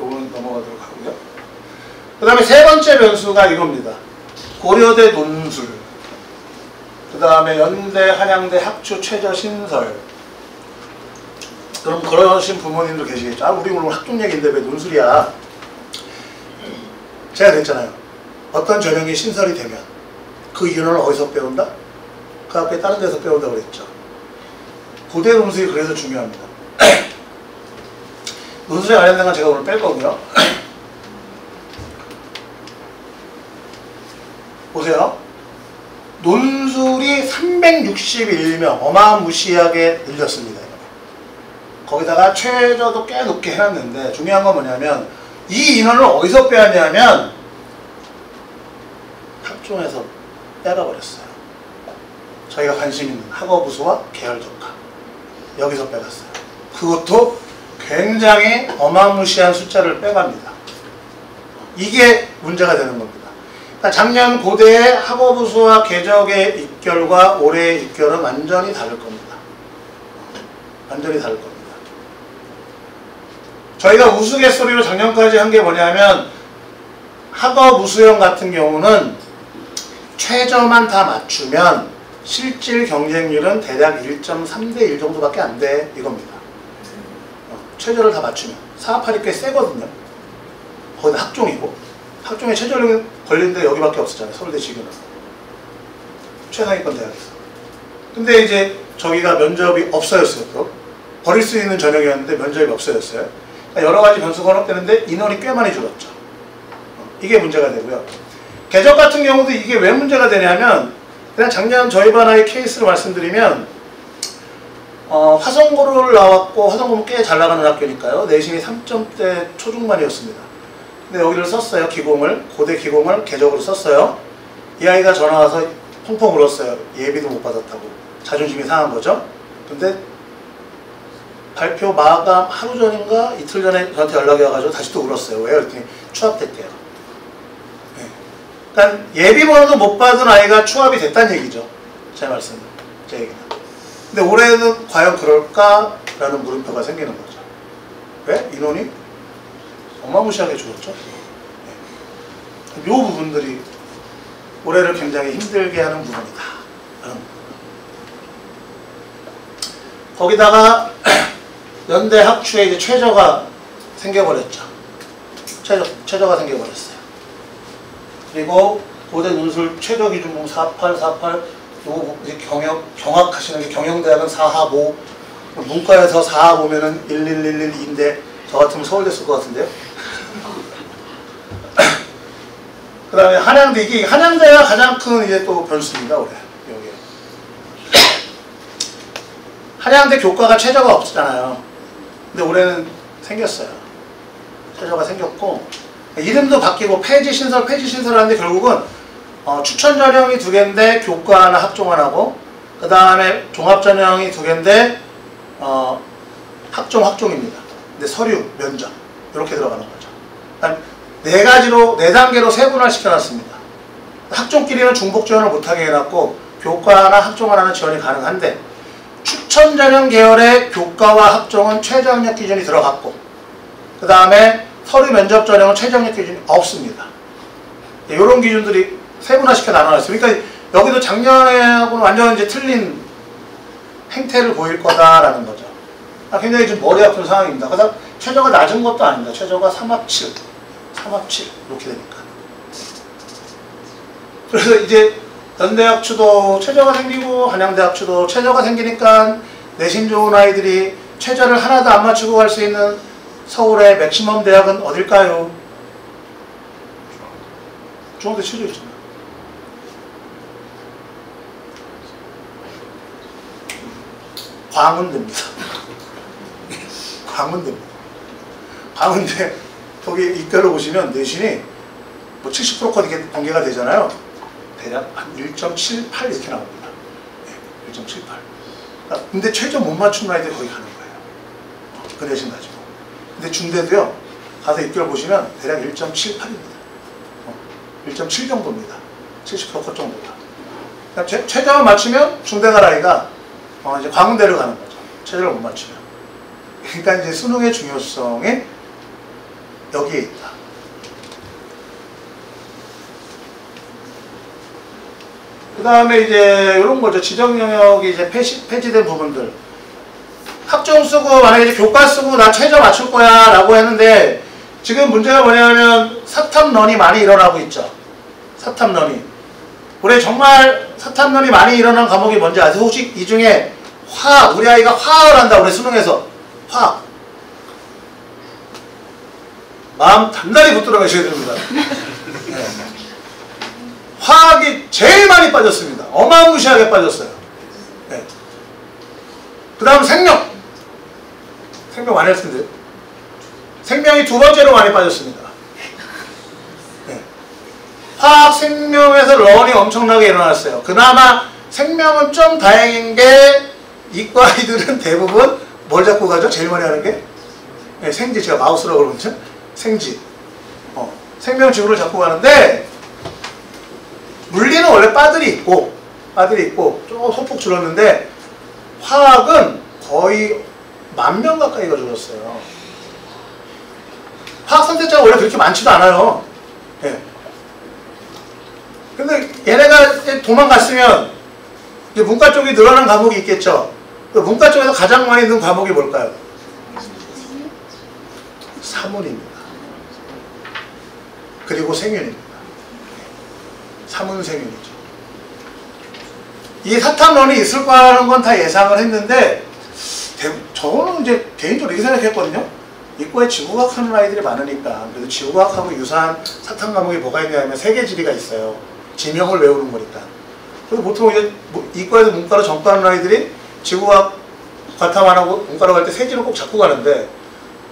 요거는 넘어가도록 하고요. 그 다음에 세 번째 변수가 이겁니다. 고려대 논술, 그 다음에 연대, 한양대 학추 최저 신설. 그럼 그러신 부모님도 계시겠죠. 아, 우리 오늘 학종 얘기인데 왜 논술이야? 제가 그랬잖아요. 어떤 전형이 신설이 되면 그 인원을 어디서 빼온다? 그 앞에 다른 데서 빼온다고 그랬죠. 고대 논술이 그래서 중요합니다. 논술에 관련된 건 제가 오늘 뺄 거고요. 보세요. 논술이 361명 어마무시하게 늘렸습니다. 거기다가 최저도 꽤 높게 해놨는데 중요한 건 뭐냐면 이 인원을 어디서 빼왔냐면 학종에서 빼가버렸어요. 저희가 관심 있는 학업우수와 계열적화 여기서 빼갔어요. 그것도 굉장히 어마무시한 숫자를 빼갑니다. 이게 문제가 되는 겁니다. 그러니까 작년 고대의 학업우수와 계적의 입결과 올해의 입결은 완전히 다를 겁니다. 완전히 다를 겁니다. 저희가 우스갯소리로 작년까지 한 게 뭐냐면 학업우수형 같은 경우는 최저만 다 맞추면 실질 경쟁률은 대략 1.3대 1 정도밖에 안 돼 이겁니다. 최저를 다 맞추면 사업할이 꽤 세거든요. 거기다 학종이고 학종에 최저를 걸린 데 여기밖에 없었잖아요. 서울대 지금은 최상위권 대학에서. 근데 이제 저기가 면접이 없어졌어요. 또 버릴 수 있는 전형이었는데 면접이 없어졌어요. 그러니까 여러 가지 변수가 혼합되는데 인원이 꽤 많이 줄었죠. 이게 문제가 되고요. 계적 같은 경우도 이게 왜 문제가 되냐면 그냥 작년 저희 반의 케이스로 말씀드리면 화성고를 나왔고 화성고는 꽤 잘 나가는 학교니까요. 내신이 3점대 초중반이었습니다. 근데 여기를 썼어요. 기공을 고대 기공을 계적으로 썼어요. 이 아이가 전화 와서 펑펑 울었어요. 예비도 못 받았다고 자존심이 상한 거죠. 근데 발표 마감 하루 전인가 이틀 전에 저한테 연락이 와가지고 다시 또 울었어요. 왜요? 그랬더니 추합됐대요. 네. 그러니까 예비 번호도 못 받은 아이가 추합이 됐다는 얘기죠. 제 말씀은. 제 얘기는. 근데 올해는 과연 그럴까라는 물음표가 생기는 거죠. 왜? 인원이 어마무시하게 줄었죠. 네. 이 부분들이 올해를 굉장히 힘들게 하는 부분이다. 거기다가 연대 학추에 이제 최저가 생겨버렸죠. 최저가 생겨버렸어요. 그리고 고대 논술 최저 기준봉 48, 48, 요거 이제 경학하시는 게 경영대학은 4합 5, 문과에서 4합 오면은 11112인데 저 같으면 서울대 쓸 것 같은데요. 그 다음에 한양대, 이게 한양대가 가장 큰 이제 또 변수입니다, 올해. 여기. 한양대 교과가 최저가 없잖아요. 근데 올해는 생겼어요. 최저가 생겼고, 이름도 바뀌고 폐지 신설 하는데 결국은 추천 전형이 2개인데 교과 하나 학종 하나고, 그 다음에 종합 전형이 2개인데 학종입니다. 근데 서류, 면접 이렇게 들어가는 거죠. 4단계로 세분화 시켜놨습니다. 학종끼리는 중복 지원을 못하게 해놨고 교과 하나 학종 하나는 지원이 가능한데 추천 전형 계열의 교과와 학종은 최저 학력 기준이 들어갔고 그 다음에 서류 면접 전형은 최저 학력 기준이 없습니다. 이런 기준들이 세분화시켜 나눠놨어요. 그러니까 여기도 작년하고는 완전 이제 틀린 행태를 보일 거다라는 거죠. 굉장히 좀 머리 아픈 상황입니다. 그다음 최저가 낮은 것도 아닙니다. 최저가 3합 7 이렇게 되니까. 그래서 이제 연대학추도 최저가 생기고 한양대학추도 최저가 생기니까 내신 좋은 아이들이 최저를 하나도 안 맞추고 갈 수 있는 서울의 맥시멈 대학은 어딜까요? 중앙대 최저 있잖아요. 광운대입니다. 광운대 거기 입결로 보시면 내신이 뭐 70%가 공개가 되잖아요. 대략 한 1.78 이렇게 나옵니다. 네, 1.78. 근데 최저 못 맞춘 아이들이 거기 가는 거예요. 그 내신 가지고. 근데 중대도요. 가서 입결 보시면 대략 1.78입니다. 1.7 정도입니다. 70% 정도가. 그러니까 최저만 맞추면 중대 갈 아이가 이제 광운대로 가는 거죠. 최저를 못 맞추면. 그러니까 이제 수능의 중요성이 여기에 있다. 그 다음에 이제 이런 거죠. 지정 영역이 이제 폐지된 부분들. 학종 쓰고 만약에 이제 교과 쓰고 나 최저 맞출 거야 라고 했는데 지금 문제가 뭐냐면 사탐런이 많이 일어나고 있죠. 사탐런이. 올해 정말 사탐런이 많이 일어난 과목이 뭔지 아세요? 혹시 이 중에 화학, 우리 아이가 화학을 한다 올해 수능에서. 화학. 마음 단단히 붙들어 가셔야 됩니다. 네. 화학이 제일 많이 빠졌습니다. 어마무시하게 빠졌어요. 네. 그 다음 생명. 생명 많이 할 텐데. 생명이 두 번째로 많이 빠졌습니다. 네. 화학 생명에서 런이 엄청나게 일어났어요. 그나마 생명은 좀 다행인 게 이과 아이들은 대부분 뭘 잡고 가죠? 제일 많이 하는 게? 네, 생지. 제가 마우스라고 그러죠? 생지. 생명 지구를 잡고 가는데 물리는 원래 빠들이 있고 좀 소폭 줄었는데 화학은 거의 10,000명 가까이가 줄었어요. 화학 선택자가 원래 그렇게 많지도 않아요. 예. 근데 얘네가 도망갔으면 이제 문과 쪽이 늘어난 과목이 있겠죠. 그 문과 쪽에서 가장 많이 든 과목이 뭘까요? 사문입니다. 그리고 생윤입니다. 사문생윤이죠. 이 사탐론이 있을 거라는 건 다 예상을 했는데 저는 이제 개인적으로 이렇게 생각했거든요. 이과에 지구과학 하는 아이들이 많으니까 그래서 지구과학하고 유사한 사탐 과목이 뭐가 있냐면 세계지리가 있어요. 지명을 외우는 거니까. 그리고 보통 이제 이과에서 문과로 전과하는 아이들이 지구과학 과탐 안 하고 문과로 갈 때 세지를 꼭 잡고 가는데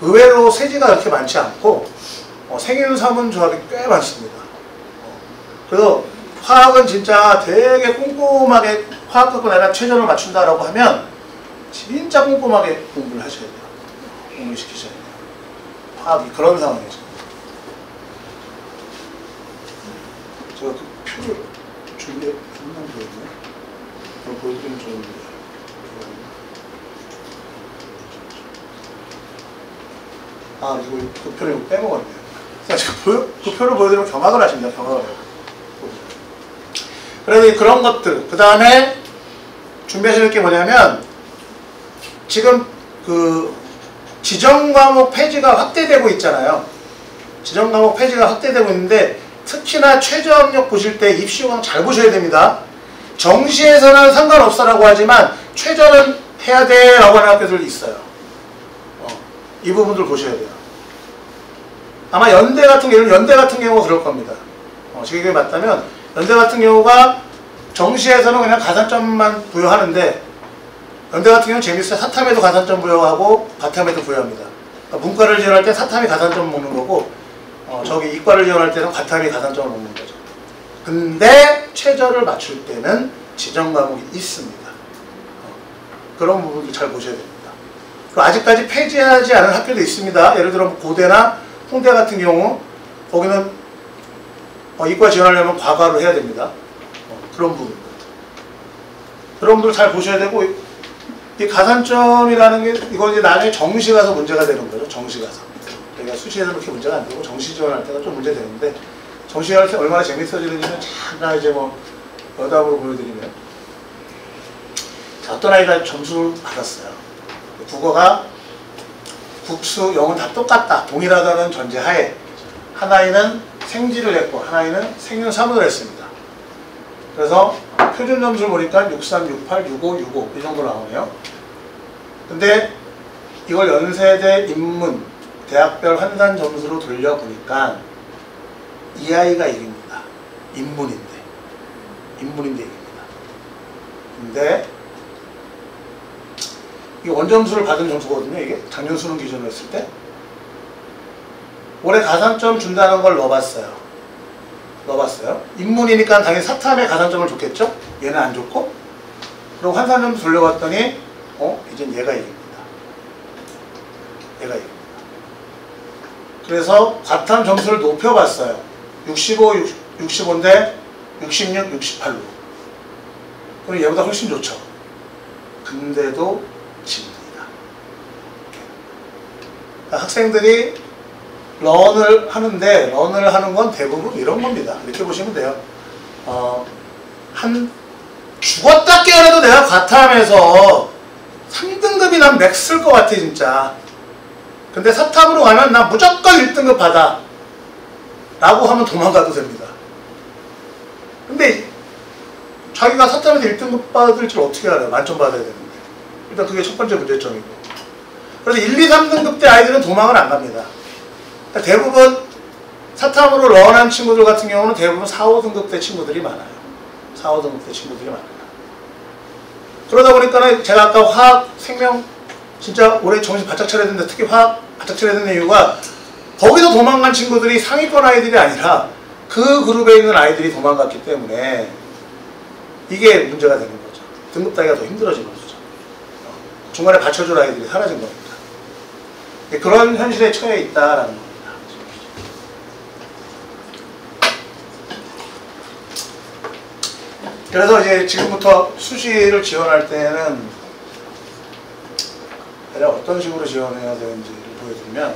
의외로 세지가 그렇게 많지 않고 생윤 사문 조합이 꽤 많습니다. 그래서 화학은 진짜 되게 꼼꼼하게 화학 갖고 내가 최저를 맞춘다라고 하면 진짜 꼼꼼하게 공부를 하셔야 돼요. 공부를 시키셔야 돼요. 화학이 그런 상황이죠. 제가 그 표를 준비했나 보이네요. 그걸 보여드리면 좋은데. 아, 이거 그 표를 빼먹었네요. 그 표를 보여드리면 경악을 하십니다. 경악을 해요. 그래서 그런 것들, 그 다음에 준비하실 게 뭐냐면 지금 그 지정과목 폐지가 확대되고 있잖아요. 지정과목 폐지가 확대되고 있는데 특히나 최저학력 보실 때 입시요강 잘 보셔야 됩니다. 정시에서는 상관없어라고 하지만 최저는 해야 돼 라고 하는 학교들이 있어요. 이 부분들 보셔야 돼요. 아마 연대 같은 경우가 그럴 겁니다. 제 얘기가 맞다면 연대 같은 경우가 정시에서는 그냥 가산점만 부여하는데 연대 같은 경우는 재밌어요. 사탐에도 가산점 부여하고 과탐에도 부여합니다. 그러니까 문과를 지원할 때 사탐이 가산점을 먹는 거고 저기 이과를 지원할 때는 과탐이 가산점을 먹는 거죠. 근데 최저를 맞출 때는 지정 과목이 있습니다. 그런 부분도 잘 보셔야 됩니다. 그리고 아직까지 폐지하지 않은 학교도 있습니다. 예를 들어 고대나 홍대 같은 경우 거기는 이과 지원하려면 과과로 해야 됩니다. 그런 부분. 그런 분들 잘 보셔야 되고 이 가산점이라는 게 이거 이제 나중에 정시 가서 문제가 되는 거죠. 정시 가서. 그러니까 수시에서 그렇게 문제가 안 되고 정시 지원할 때가 좀 문제 되는데 정시 할 때 얼마나 재밌어지는지는 잠깐 이제 여담으로 보여드리면 자, 어떤 아이가 점수를 받았어요. 국어가 국수, 영어는 다 똑같다. 동일하다는 전제하에 한 아이는 생지를 했고 한 아이는 생윤 사문을 했습니다. 그래서 표준 점수를 보니까 63, 68, 65, 65 이 정도 나오네요. 근데 이걸 연세대 인문, 대학별 환산 점수로 돌려보니까 이 아이가 이깁니다. 인문인데 이깁니다. 근데 이 원점수를 받은 점수거든요. 이게 작년 수능 기준으로 했을 때 올해 가산점 준다는 걸 넣어봤어요. 인문이니까 당연히 사탐에 가산점을 줬겠죠? 얘는 안 줬고 그리고 환산점수 돌려봤더니 이젠 얘가 이깁니다. 그래서 과탐 점수를 높여봤어요. 65, 65인데 66, 68로 그럼 얘보다 훨씬 좋죠. 근데도 집니다. 그러니까 학생들이 런을 하는데 런을 하는 건 대부분 이런 겁니다. 이렇게 보시면 돼요. 한 죽었다 깨어나도 내가 과탐에서 3등급이 난 맥스일 것 같아 진짜. 근데 사탐으로 가면 나 무조건 1등급 받아 라고 하면 도망가도 됩니다. 근데 자기가 사탐에서 1등급 받을 줄 어떻게 알아요? 만점 받아야 되는데. 일단 그게 첫 번째 문제점이고. 그래서 1, 2, 3등급 대 아이들은 도망을 안 갑니다. 그러니까 대부분 사탐으로 런한 친구들 같은 경우는 대부분 4, 5등급 대 친구들이 많아요. 4, 5등급 대 친구들이 많아요. 그러다 보니까 제가 아까 화학, 생명 진짜 올해 정신 바짝 차려야 되는데 특히 화학 바짝 차려야 되는 이유가 거기서 도망간 친구들이 상위권 아이들이 아니라 그 그룹에 있는 아이들이 도망갔기 때문에 이게 문제가 되는 거죠. 등급 따기가 더 힘들어지는 거죠. 중간에 받쳐줄 아이들이 사라진 겁니다. 그런 현실에 처해 있다라는 겁니다. 그래서 이제 지금부터 수시를 지원할 때는 대략 어떤 식으로 지원해야 되는지를 보여드리면,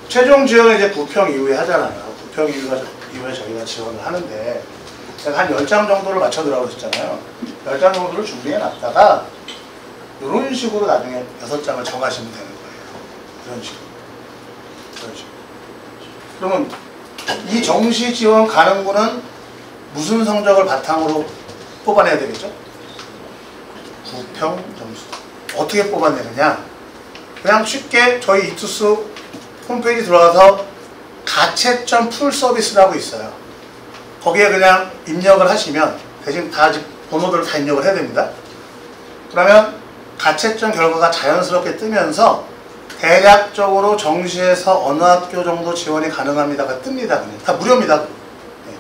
최종 지원은 이제 부평 이후에 하잖아요. 부평 이후에 저희가 지원을 하는데, 제가 한 10장 정도를 맞춰두라고 했잖아요. 10장 정도를 준비해 놨다가 이런 식으로 나중에 6장을 정하시면 되는 거예요. 이런 식으로. 이런 식으로. 그러면 이 정시 지원 가능군은 무슨 성적을 바탕으로 뽑아내야 되겠죠? 부평 점수. 어떻게 뽑아내느냐? 그냥 쉽게 저희 이투스 홈페이지 들어가서 가채점 풀 서비스라고 있어요. 거기에 그냥 입력을 하시면, 대신 다 번호들을 다 입력을 해야 됩니다. 그러면 가채점 결과가 자연스럽게 뜨면서 대략적으로 정시에서 어느 학교 정도 지원이 가능합니다가 뜹니다. 그냥 다 무료입니다. 네.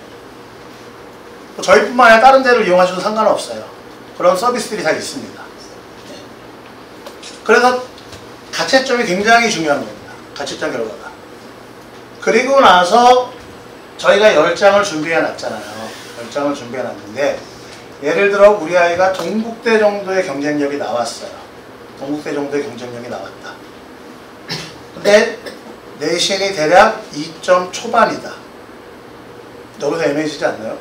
저희뿐만 아니라 다른 데를 이용하셔도 상관없어요. 그런 서비스들이 다 있습니다. 네. 그래서 가채점이 굉장히 중요한 겁니다. 가채점 결과가. 그리고 나서 저희가 10장을 준비해 놨잖아요. 10장을 준비해 놨는데, 예를 들어 우리 아이가 동국대 정도의 경쟁력이 나왔어요. 동국대 정도의 경쟁력이 나왔다. 근데 내신이 대략 2점 초반이다. 여기서 애매해지지 않나요?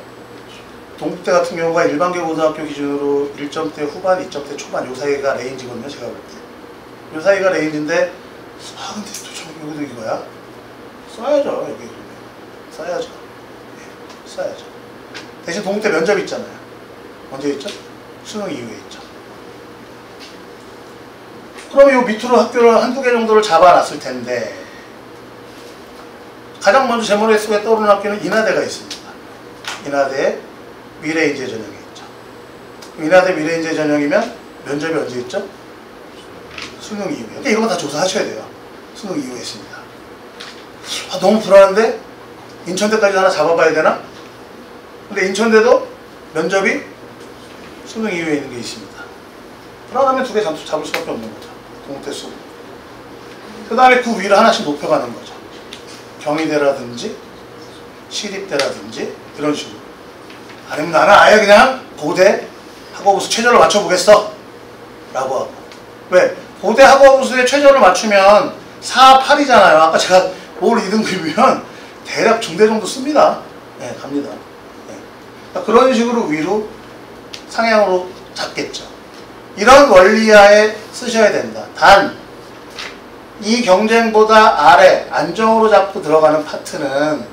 동국대 같은 경우가 일반계 고등학교 기준으로 1점대 후반, 2점대 초반 요 사이가 레인지거든요. 제가 볼 때. 요 사이가 레인지인데, 근데 또 여기도 이거야? 써야죠. 여기 써야죠. 네, 써야죠. 대신 동국대 면접 있잖아요. 언제 있죠? 수능 이후에 있죠. 그럼 요 밑으로 학교를 한두 개 정도를 잡아놨을 텐데, 가장 먼저 제 머릿속에 떠오르는 학교는 인하대가 있습니다. 인하대 미래인재 전형이 있죠. 인하대 미래인재 전형이면 면접이 언제 있죠? 수능 이후에. 그러니까 이런 거 다 조사하셔야 돼요. 수능 이후에 있습니다. 너무 불안한데? 인천대까지 하나 잡아봐야 되나? 근데 인천대도 면접이 수능 이후에 있는 게 있습니다. 불안하면 두 개 잡을 수밖에 없는 거죠. 동국대 수능. 그 다음에 그 위를 하나씩 높여가는 거죠. 경희대라든지 시립대라든지 이런 식으로. 아니면 나는 아예 그냥 고대 학업우수 최저를 맞춰보겠어 라고 하고. 왜? 고대 학업우수에 최저를 맞추면 4, 8이잖아요. 아까 제가 올 2등급이면 대략 중대 정도 씁니다. 네, 갑니다. 네. 그러니까 그런 식으로 위로 상향으로 잡겠죠. 이런 원리하에 쓰셔야 된다. 단, 이 경쟁보다 아래 안정으로 잡고 들어가는 파트는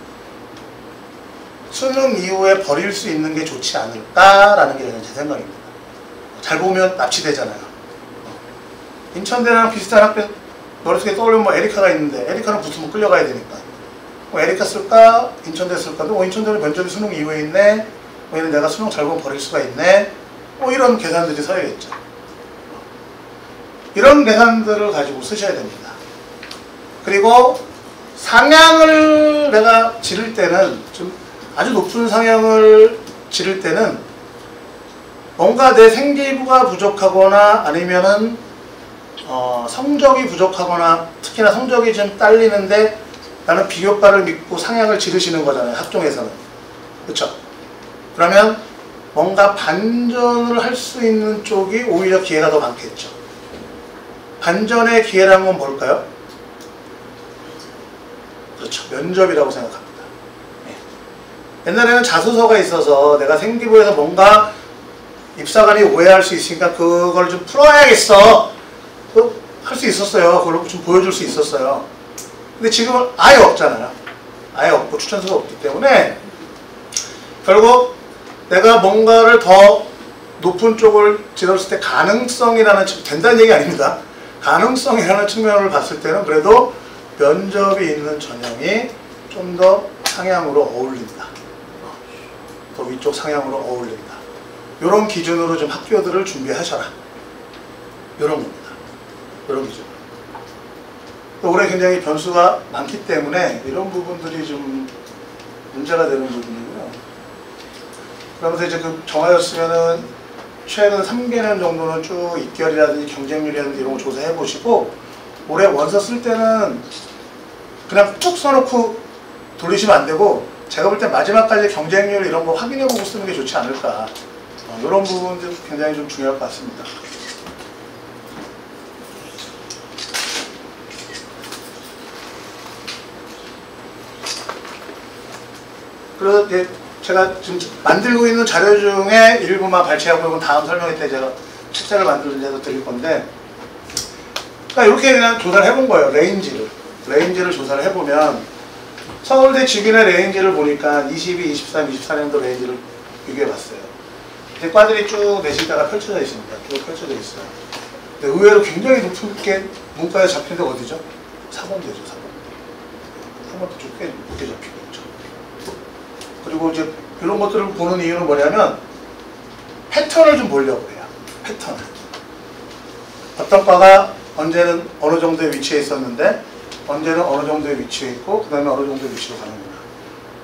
수능 이후에 버릴 수 있는 게 좋지 않을까라는 게 제 생각입니다. 잘 보면 납치되잖아요. 인천대랑 비슷한 학교 머릿속에 떠올리면 뭐 에리카가 있는데, 에리카는 붙으면 끌려가야 되니까 뭐 에리카 쓸까? 인천대 쓸까? 인천대는 면접이 수능 이후에 있네? 얘는 내가 수능 잘 보면 버릴 수가 있네? 이런 계산들이 서야겠죠. 이런 계산들을 가지고 쓰셔야 됩니다. 그리고 상향을 내가 지를 때는, 좀 아주 높은 상향을 지를 때는 뭔가 내 생기부가 부족하거나 아니면은 성적이 부족하거나, 특히나 성적이 좀 딸리는데 나는 비교과를 믿고 상향을 지르시는 거잖아요. 학종에서는. 그렇죠? 그러면 뭔가 반전을 할 수 있는 쪽이 오히려 기회가 더 많겠죠. 반전의 기회라는 건 뭘까요? 그렇죠. 면접이라고 생각합니다. 예. 옛날에는 자소서가 있어서 내가 생기부에서 뭔가 입사관이 오해할 수 있으니까 그걸 좀 풀어야겠어. 할 수 있었어요. 그걸 좀 보여줄 수 있었어요. 근데 지금은 아예 없잖아요. 아예 없고 추천서가 없기 때문에 결국 내가 뭔가를 더 높은 쪽을 지었을 때 가능성이라는 된다는 얘기 아닙니다. 가능성이라는 측면을 봤을 때는 그래도 면접이 있는 전형이 좀 더 상향으로 어울린다. 더 위쪽 상향으로 어울린다. 이런 기준으로 좀 학교들을 준비하셔라. 이런 겁니다. 이런 기준. 올해 굉장히 변수가 많기 때문에 이런 부분들이 좀 문제가 되는 부분이고요. 그러면서 이제 그 정하였으면은 최근 3개년 정도는 쭉 입결이라든지 경쟁률이라든지 이런 거 조사해 보시고 올해 원서 쓸 때는 그냥 쭉 써놓고 돌리시면 안 되고 제가 볼 때 마지막까지 경쟁률 이런 거 확인해 보고 쓰는 게 좋지 않을까. 이런 부분들 굉장히 좀 중요할 것 같습니다. 그래서 이제 제가 지금 만들고 있는 자료 중에 일부만 발췌하고 이건 다음 설명회 때 제가 책자를 만들어서 드릴 건데, 그러니까 이렇게 그냥 조사를 해본 거예요. 레인지를 조사를 해보면 서울대 직윤의 레인지를 보니까 22, 23, 24년도 레인지를 비교해봤어요. 이제 과들이 쭉 내실다가 펼쳐져 있습니다. 쭉 펼쳐져 있어요. 근데 의외로 굉장히 높게 문과에 잡힌 데 어디죠? 4번대죠, 4번. 4번대 쭉 꽤 높게 잡히고 있죠. 그리고 이제 이런 것들을 보는 이유는 뭐냐면 패턴을 좀 보려고 해요. 패턴을. 어떤 과가 언제는 어느 정도의 위치에 있었는데 언제는 어느 정도의 위치에 있고 그 다음에 어느 정도의 위치로 가는구나.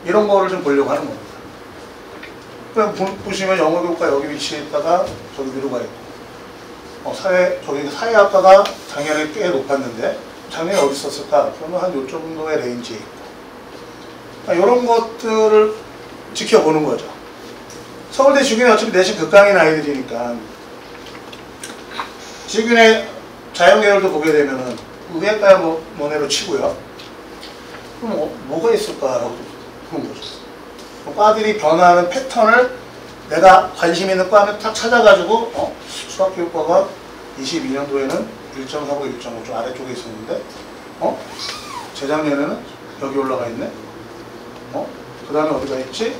이런 거를 좀 보려고 하는 겁니다. 그냥 보시면 영어교과 여기 위치에 있다가 저기 위로 가 있고 저기 사회학과가 작년에 꽤 높았는데 작년에 어디 있었을까? 그러면 한 요 정도의 레인지에 있고 그러니까 이런 것들을 지켜보는 거죠. 서울대 직윤이 어차피 내신 극강인 아이들이니까 직윤의 자연계열도 보게 되면은 의학과야 뭐네로 치고요. 그럼 뭐가 있을까라고 그런 거죠. 과들이 변화하는 패턴을 내가 관심 있는 과는 딱 찾아가지고 수학교육과가 22년도에는 1.4고 1.5 좀 아래쪽에 있었는데 재작년에는 여기 올라가 있네. 그 다음에 어디가 있지?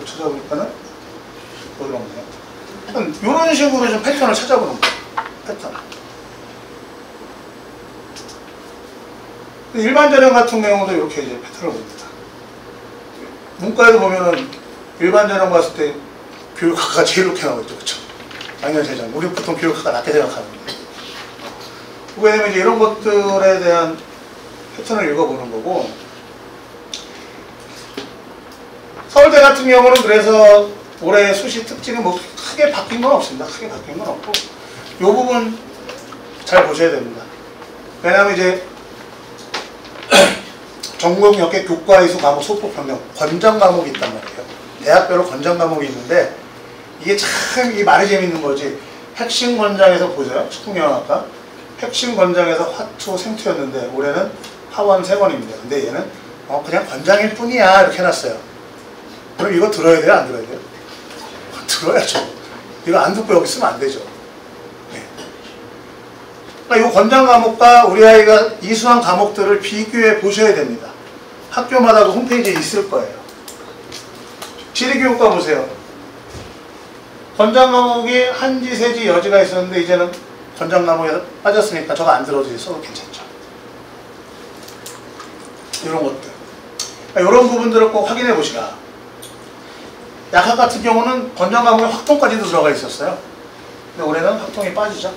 찾아보니까는 여기가 없네요. 이런 식으로 좀 패턴을 찾아보는 거예요. 패턴. 일반 전형 같은 경우도 이렇게 이제 패턴을 봅니다. 문과에도 보면은 일반 전형 봤을 때 교육학과가 제일 높게 나오죠. 그렇죠? 작년 재작. 우리 보통 교육학과 낮게 생각하는데. 왜냐면 이제 이런 것들에 대한 패턴을 읽어보는 거고, 서울대 같은 경우는 그래서 올해 수시 특징은 뭐 크게 바뀐 건 없습니다. 크게 바뀐 건 없고, 이 부분 잘 보셔야 됩니다. 왜냐하면 이제 전공 역계 교과 이수 과목 소폭 변경 권장 과목이 있단 말이에요. 대학별로 권장 과목이 있는데 이게 참 이 말이 재밌는 거지. 핵심 권장에서 보세요. 식품영양학과 핵심 권장에서 화투 생투였는데 올해는 하원 3권입니다. 근데 얘는 그냥 권장일 뿐이야 이렇게 해놨어요. 그럼 이거 들어야 돼요? 안 들어야 돼요? 들어야죠. 이거 안 듣고 여기 쓰면 안 되죠. 네. 그러니까 이 권장 과목과 우리 아이가 이수한 과목들을 비교해 보셔야 됩니다. 학교마다도 홈페이지에 있을 거예요. 지리교육과 보세요. 권장 과목이 한지, 세지, 여지가 있었는데 이제는 권장 과목에서 빠졌으니까 저거 안 들어도 써도 괜찮죠. 이런 것들. 그러니까 이런 부분들을 꼭 확인해 보시라. 약학 같은 경우는 권장 과목에 확통까지도 들어가 있었어요. 근데 올해는 확통이 빠지죠.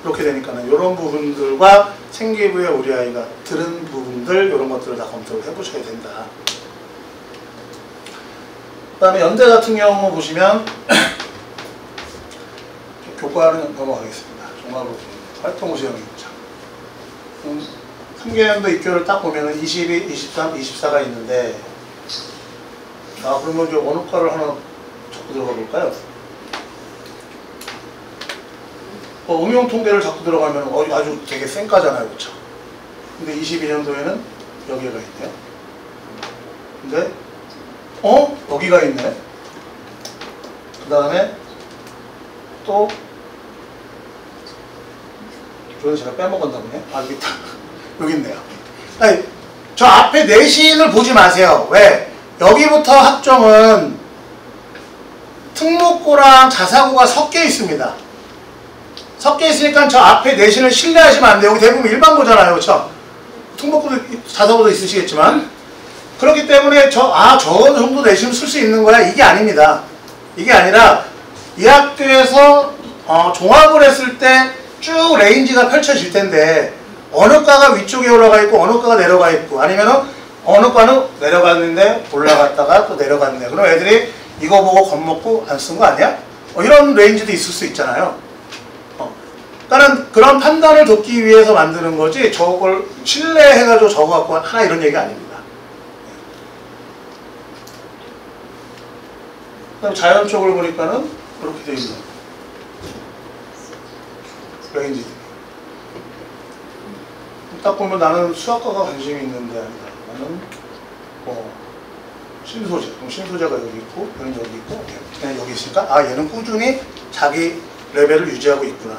이렇게 되니까는 이런 부분들과 생기부에 우리 아이가 들은 부분들 이런 것들을 다 검토를 해보셔야 된다. 그 다음에 연대 같은 경우 보시면 교과는 넘어가겠습니다. 종합으로 활동 시험입니다. 3개년도 입교를 딱 보면은 22, 23, 24가 있는데 그러면 이제 어느 과를 하나 자꾸 들어가 볼까요? 응용 통계를 자꾸 들어가면 아주 되게 센 과잖아요. 그렇죠? 근데 22년도에는 여기가 있네요. 근데 여기가 있네. 그 다음에 또 이건 제가 빼먹었나 보네. 아, 여기 있다. 여기 있네요. 아니, 저 앞에 내신을 보지 마세요. 왜? 여기부터 학종은 특목고랑 자사고가 섞여 있습니다. 섞여 있으니까 저 앞에 내신을 신뢰하시면 안 돼요. 여기 대부분 일반고잖아요. 그렇죠? 특목고도 자사고도 있으시겠지만 그렇기 때문에 저 정도 내신을 쓸 수 있는 거야. 이게 아닙니다. 이게 아니라 이 학교에서 종합을 했을 때 쭉 레인지가 펼쳐질 텐데 어느 과가 위쪽에 올라가 있고 어느 과가 내려가 있고 아니면은 어느 과는 내려갔는데 올라갔다가 또 내려갔네. 그럼 애들이 이거 보고 겁먹고 안 쓴 거 아니야? 이런 레인지도 있을 수 있잖아요. 그러니까 그런 판단을 돕기 위해서 만드는 거지 저걸 신뢰해가지고 적어갖고 하나 이런 얘기가 아닙니다. 그다음 자연 쪽을 보니까는 그렇게 되어 있는 레인지. 딱 보면 나는 수학과가 관심이 있는데 아니다. 나는 신소재. 그럼 신소재가 여기 있고 얘는 여기 있고 얘는 여기 있으니까 얘는 꾸준히 자기 레벨을 유지하고 있구나.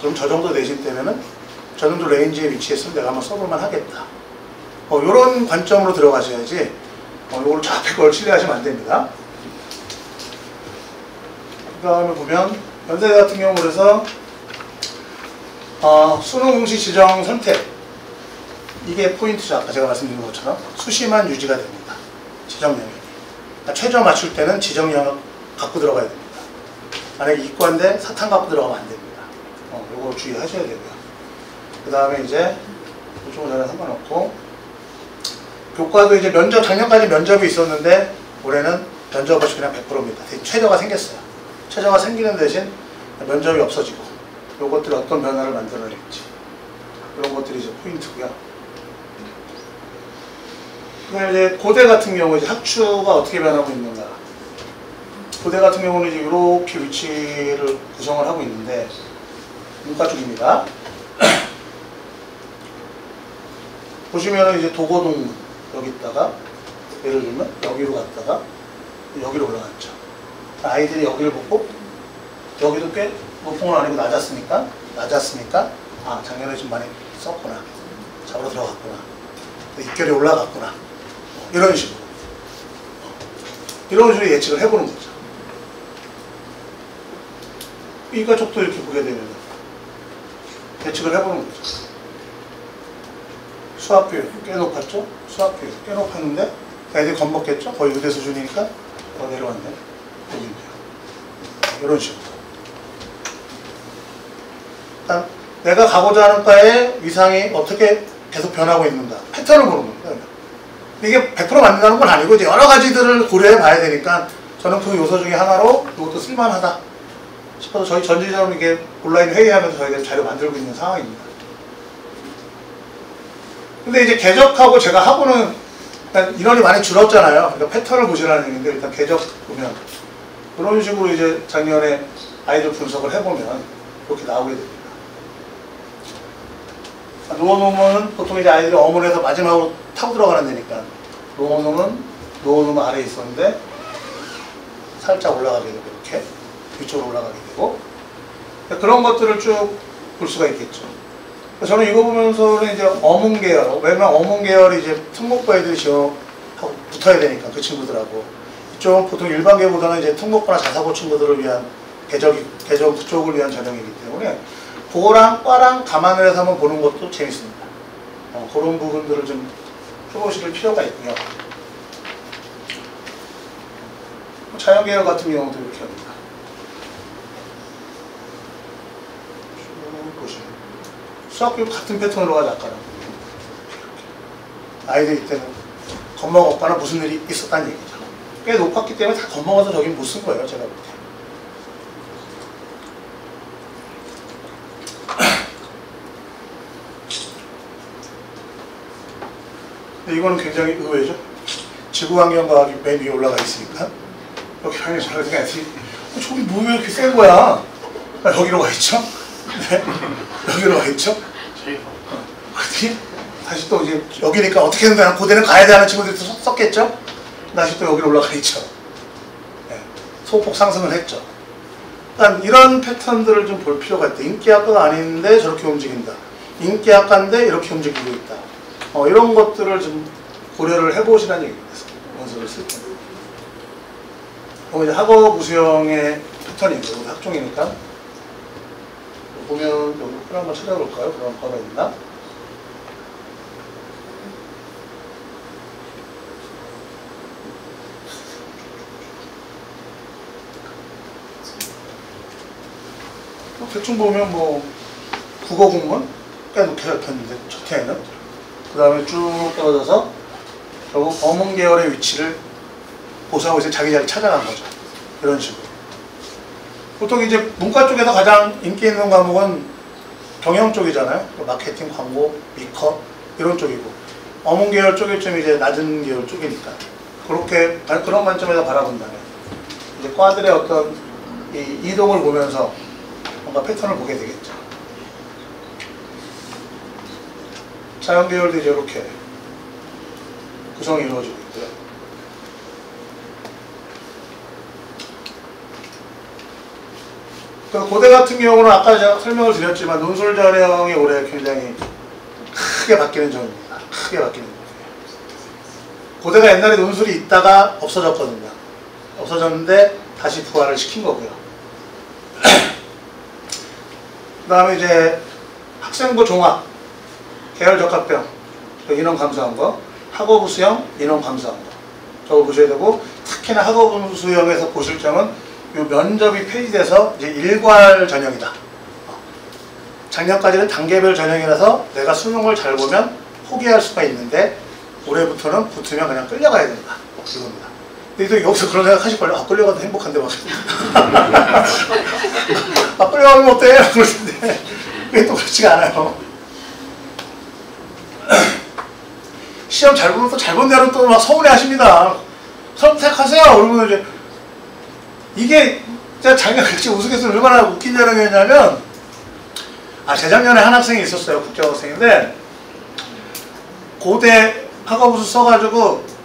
그럼 저 정도 내신 때면은 저 정도 레인지에 위치했으면 내가 한번 써볼만 하겠다. 이런 관점으로 들어가셔야지 이걸 저 앞에 걸 신뢰하시면 안 됩니다. 그 다음에 보면 연세대 같은 경우로 해서 수능 응시 지정 선택 이게 포인트죠. 아까 제가 말씀드린 것처럼 수시만 유지가 됩니다. 지정 영역이. 그러니까 최저 맞출 때는 지정 영역 갖고 들어가야 됩니다. 만약에 이과인데 사탕 갖고 들어가면 안 됩니다. 요거 주의하셔야 되고요. 그 다음에 이제 보충 자료 상관없고 교과도 이제 면접 작년까지 면접이 있었는데 올해는 면접 없이 그냥 100%입니다. 최저가 생겼어요. 최저가 생기는 대신 면접이 없어지고 요것들이 어떤 변화를 만들어낼지 이런 것들이 이제 포인트고요. 그다음에 이제 고대 같은 경우 이제 학추가 어떻게 변하고 있는가. 고대 같은 경우는 이제 이렇게 위치를 구성을 하고 있는데 문과 쪽입니다. 보시면은 이제 도고동 여기 있다가 예를 들면 여기로 갔다가 여기로 올라갔죠. 아이들이 여기를 보고 여기도 꽤 높은 건 아니고 낮았으니까 작년에 좀 많이 썼구나. 잡으러 들어갔구나. 입결이 올라갔구나. 이런 식으로 예측을 해보는 거죠. 이과 쪽도 이렇게 보게 되면 예측을 해보는 거죠. 수학교육 꽤 높았죠? 수학교육 꽤 높았는데 애들이 겁먹겠죠? 거의 의대 수준이니까 내려왔네. 여기인데요. 이런 식으로. 일단 내가 가고자 하는 과의 위상이 어떻게 계속 변하고 있는가 패턴을 보는 겁니다. 이게 100% 맞는다는 건 아니고 이제 여러 가지들을 고려해 봐야 되니까 저는 그 요소 중에 하나로 이것도 쓸만하다 싶어서 저희 전지적으로 이게 온라인 회의하면서 저희가 자료 만들고 있는 상황입니다. 근데 이제 개적하고 제가 하고는 인원이 많이 줄었잖아요. 그러니까 패턴을 보시라는 얘기인데 일단 개적 보면 그런 식으로 이제 작년에 아이들 분석을 해보면 이렇게 나오게 됩니다. 노원노문은 보통 이제 아이들이 어문에서 마지막으로 타고 들어가는 데니까 노원노문 아래에 있었는데 살짝 올라가게 되고 이렇게 위쪽으로 올라가게 되고 그런 것들을 쭉 볼 수가 있겠죠. 저는 이거 보면서는 이제 어문 계열, 왜냐면 어문 계열이 이제 특목고 애들이 지원하고 붙어야 되니까 그 친구들하고 이쪽 보통 일반계보다는 이제 특목고나 자사고 친구들을 위한 개적 그쪽을 위한 전형이기 때문에 그거랑 과랑 감안을 해서 한번 보는 것도 재밌습니다. 그런 부분들을 좀 해보실 필요가 있고요. 자연계열 같은 경우도 이렇게 합니다. 쭉 보시면 수학교육 같은 패턴으로 가지 아까랑 아이들 이때는 겁먹었거나 무슨 일이 있었다는 얘기죠. 꽤 높았기 때문에 다 겁먹어서 저긴 못 쓴 거예요. 제가 볼 때. 이거는 굉장히 의외죠. 지구환경과학이 맨 위에 올라가 있으니까 이렇게 하면 저렇게 생각했지. 저기 뭐 왜 이렇게 센 거야? 여기로 가 있죠? 네. 여기로 가 있죠? 그랬더니 다시 또 이제 여기니까 어떻게든 그냥 고대는 가야 돼 하는 친구들이 또 썼겠죠? 다시 또 여기로 올라가 있죠. 네. 소폭 상승을 했죠. 그러니까 이런 패턴들을 좀 볼 필요가 있다. 인기학과가 아닌데 저렇게 움직인다. 인기학과인데 이렇게 움직이고 있다. 이런 것들을 좀 고려를 해보시라는 얘기입니다. 원서를 쓸 때. 이제 학업 우수형의 패턴이죠. 학종이니까. 보면 여기 글 한번 찾아볼까요? 그런 바가 있나? 대충 보면 뭐 국어 국문 꽤 높게 잡혔는데 첫 해에는 그 다음에 쭉 떨어져서 결국 어문 계열의 위치를 보수하고 이제 자기 자리 찾아간 거죠. 이런 식으로. 보통 이제 문과 쪽에서 가장 인기 있는 과목은 경영 쪽이잖아요. 마케팅, 광고, 미커 이런 쪽이고 어문 계열 쪽이 좀 이제 낮은 계열 쪽이니까 그렇게 그런 관점에서 바라본다면 이제 과들의 어떤 이 이동을 보면서 뭔가 패턴을 보게 되겠죠. 자연 계열도 이제 이렇게 구성이 이루어지고 있고요. 그 고대 같은 경우는 아까 제가 설명을 드렸지만 논술 전형이 올해 굉장히 크게 바뀌는 점입니다. 크게 바뀌는 점이에요. 고대가 옛날에 논술이 있다가 없어졌거든요. 없어졌는데 다시 부활을 시킨 거고요. 그 다음에 이제 학생부 종합, 계열 적합형, 인원 감소한 거, 학업 우수형, 인원 감소한 거. 저거 보셔야 되고, 특히나 학업 우수형에서 보실 점은 이 면접이 폐지돼서 이제 일괄 전형이다. 작년까지는 단계별 전형이라서 내가 수능을 잘 보면 포기할 수가 있는데 올해부터는 붙으면 그냥 끌려가야 된다. 이겁니다. 근데 또 여기서 그런 생각 하실 거예요. 끌려가도 행복한데 막. 끌려가면 어때? 그러는데 그게 또 그렇지가 않아요. 시험 잘 보면 또 잘 본 대로 또 막 서운해 하십니다. 선택하세요. 그러면 이제 이게 제가 작년 같이 우스갯소리 얼마나 웃긴 자랑이었냐면 재작년에 한 학생이 있었어요. 국제학생인데 고대 학업우수 써가지고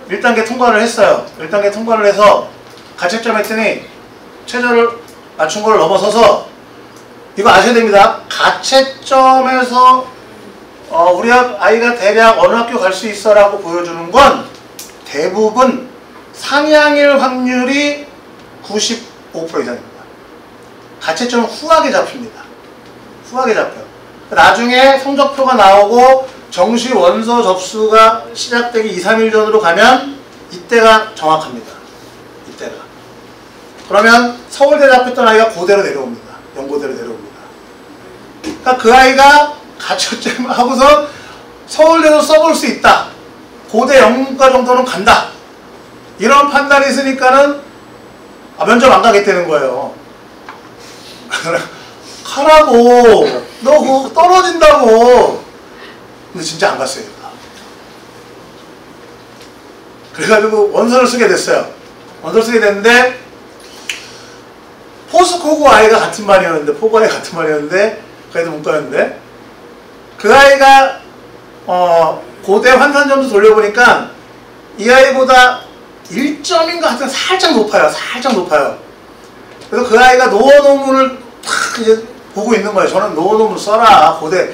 1단계 통과를 했어요. 1단계 통과를 해서 가채점 했더니 최저를 맞춘 걸 넘어서서 이거 아셔야 됩니다. 가채점에서 우리 아이가 대략 어느 학교 갈 수 있어 라고 보여주는 건 대부분 상향일 확률이 95% 이상입니다. 가채점은 후하게 잡힙니다. 후하게 잡혀요. 나중에 성적표가 나오고 정시 원서 접수가 시작되기 2, 3일 전으로 가면 이때가 정확합니다. 이때가. 그러면 서울대 잡혔던 아이가 고대로 내려옵니다. 연고대로 내려옵니다. 그러니까 그 아이가 가채점 하고서 서울대도 써볼 수 있다. 고대 영문과 정도는 간다. 이런 판단이 있으니까는 면접 안 가겠다는 거예요. 가라고. 너 그거 떨어진다고. 근데 진짜 안 갔어요. 그래가지고 원서를 쓰게 됐어요. 원서를 쓰게 됐는데 포스코고 아이가 같은 반이었는데 포고 아이가 같은 반이었는데 그래도 문과였는데 그 아이가 고대 환산점수 돌려보니까 이 아이보다 1점인가 하여튼 살짝 높아요. 살짝 높아요. 그래서 그 아이가 노어 논문을 탁 이제 보고 있는 거예요. 저는 노어 논문 써라. 고대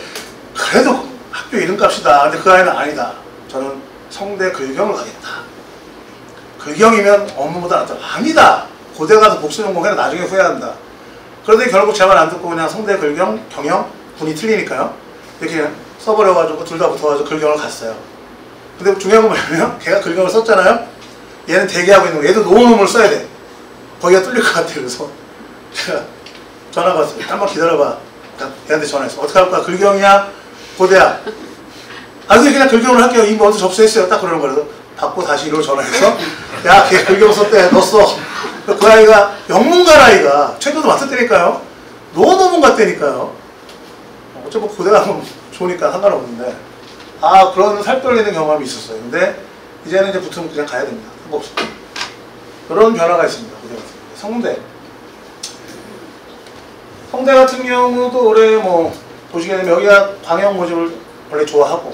그래도 학교 이름값이다. 근데 그 아이는 아니다. 저는 성대 글경을 가겠다. 글경이면 업무보다 낫다. 아니다. 고대 가서 복수 전공해라. 나중에 후회한다. 그런데 결국 제 말 안 듣고 그냥 성대 글경, 경영, 군이 틀리니까요. 이렇게 써버려가지고 둘 다 붙어가지고 글경을 갔어요. 근데 중요한 건 뭐냐면 걔가 글경을 썼잖아요. 얘는 대기하고 있는 거. 얘도 노어 논문을 써야 돼. 거기가 뚫릴 것 같아. 그래서 제가 전화 받았어요. 한번 기다려봐. 얘한테 전화했어. 어떻게 할 거야? 글경이야? 고대야? 근데 그냥 글경을 할게요. 이미 먼저 접수했어요. 딱 그러는 거라서 받고 다시 이로 전화해서 야, 걔 글경 썼대. 너 써. 그 아이가 영문관 아이가 최저도 맞췄다니까요. 노어 논문 같다니까요. 어차피 고대 가면 좋으니까 상관없는데 그런 살 떨리는 경험이 있었어요. 근데 이제는 이제 붙으면 그냥 가야 됩니다. 상관없어요. 그런 변화가 있습니다. 고대 같은 경우. 성대 같은 경우도 올해 뭐 보시게 되면 여기가 광역 모집을 원래 좋아하고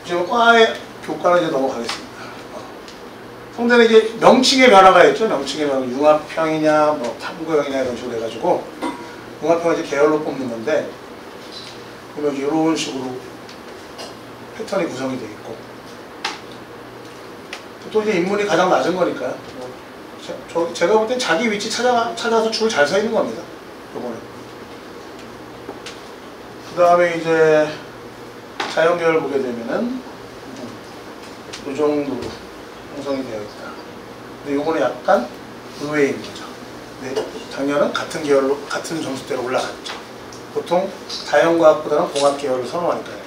지금 과의 교과로 이제 넘어가겠습니다. 성대는 이제 명칭의 변화가 있죠. 명칭의 변화, 융합형이냐, 뭐 탐구형이냐 이런 식으로 해가지고 융합형은 이제 계열로 뽑는 건데 보면 이런 식으로 패턴이 구성이 되어 있고 또 이제 인문이 가장 낮은 거니까요. 제가 볼 땐 자기 위치 찾아서 줄 잘 서 있는 겁니다. 요거는. 그 다음에 이제 자연계열 보게 되면은 이 정도로 형성이 되어 있다. 근데 요거는 약간 의외인 거죠. 네, 작년은 같은 계열로, 같은 점수대로 올라갔죠. 보통 자연과학보다는 공학계열을 선호하니까요.